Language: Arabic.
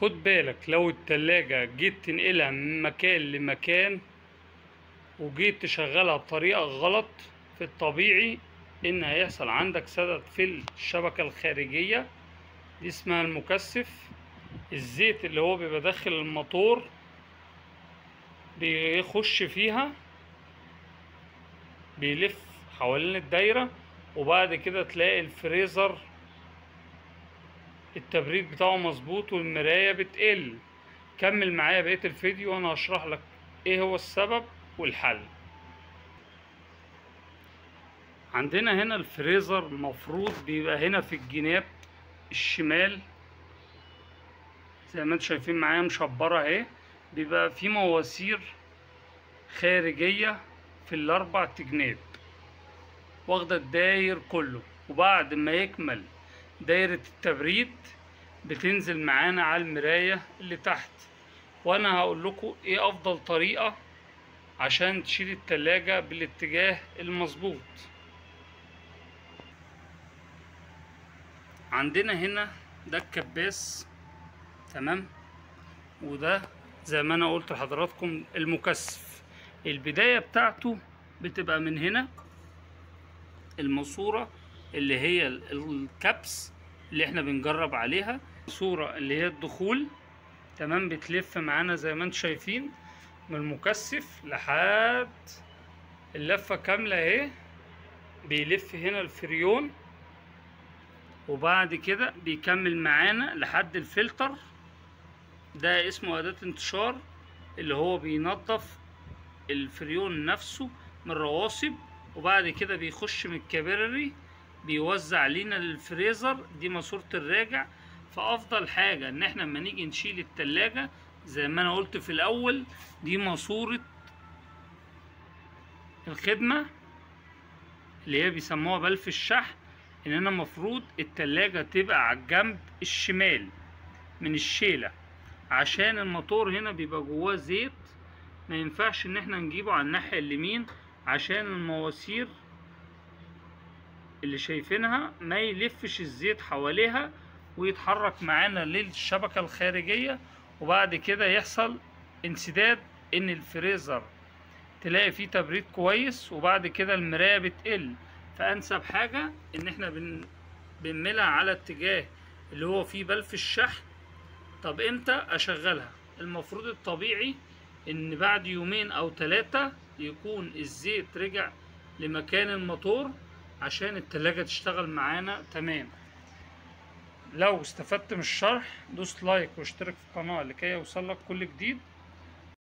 خد بالك لو التلاجة جيت تنقلها من مكان لمكان وجيت تشغلها بطريقة غلط، في الطبيعي ان هيحصل عندك سدد في الشبكة الخارجية، دي اسمها المكثف. الزيت اللي هو بيبقى داخل الموتور بيخش فيها، بيلف حوالين الدايرة، وبعد كده تلاقي الفريزر التبريد بتاعه مظبوط والمراية بتقل. كمل معايا بقية الفيديو وانا هشرح لك ايه هو السبب والحل. عندنا هنا الفريزر المفروض بيبقى هنا في الجناب الشمال زي ما انتم شايفين معايا مشبرة اهي، بيبقى في مواسير خارجية في الاربع جناب واخدة الداير كله، وبعد ما يكمل دايرة التبريد بتنزل معانا على المراية اللي تحت. وانا هقول لكم ايه افضل طريقة عشان تشيل التلاجة بالاتجاه المظبوط. عندنا هنا ده الكباس، تمام، وده زي ما انا قلت لحضراتكم المكثف. البداية بتاعته بتبقى من هنا، الماسورة اللي هي الكبس اللي احنا بنجرب عليها، الماسورة اللي هي الدخول، تمام، بتلف معانا زي ما انتم شايفين من المكثف لحد اللفة كاملة اهي. بيلف هنا الفريون، وبعد كده بيكمل معانا لحد الفلتر، ده اسمه أداة انتشار، اللي هو بينظف الفريون نفسه من الرواسب، وبعد كده بيخش من الكبرري بيوزع لينا للفريزر، دي ماسورة الراجع. فأفضل حاجة إن احنا لما نيجي نشيل التلاجة زي ما أنا قلت في الأول، دي ماسورة الخدمة اللي هي بيسموها بلف الشحن، إننا المفروض التلاجة تبقى على الجنب الشمال من الشيلة، عشان الموتور هنا بيبقى جواه زيت، ما ينفعش ان احنا نجيبه على الناحية اليمين عشان المواسير اللي شايفينها ما يلفش الزيت حواليها ويتحرك معانا للشبكة الخارجية، وبعد كده يحصل انسداد، ان الفريزر تلاقي فيه تبريد كويس وبعد كده المراية بتقل. فانسب حاجة ان احنا بنملها على اتجاه اللي هو فيه بلف الشحن. طب امتى اشغلها؟ المفروض الطبيعي ان بعد يومين او 3 يكون الزيت رجع لمكان الموتور عشان التلاجة تشتغل معانا تمام. لو استفدت من الشرح دوس لايك واشترك في القناة لكي يوصلك كل جديد.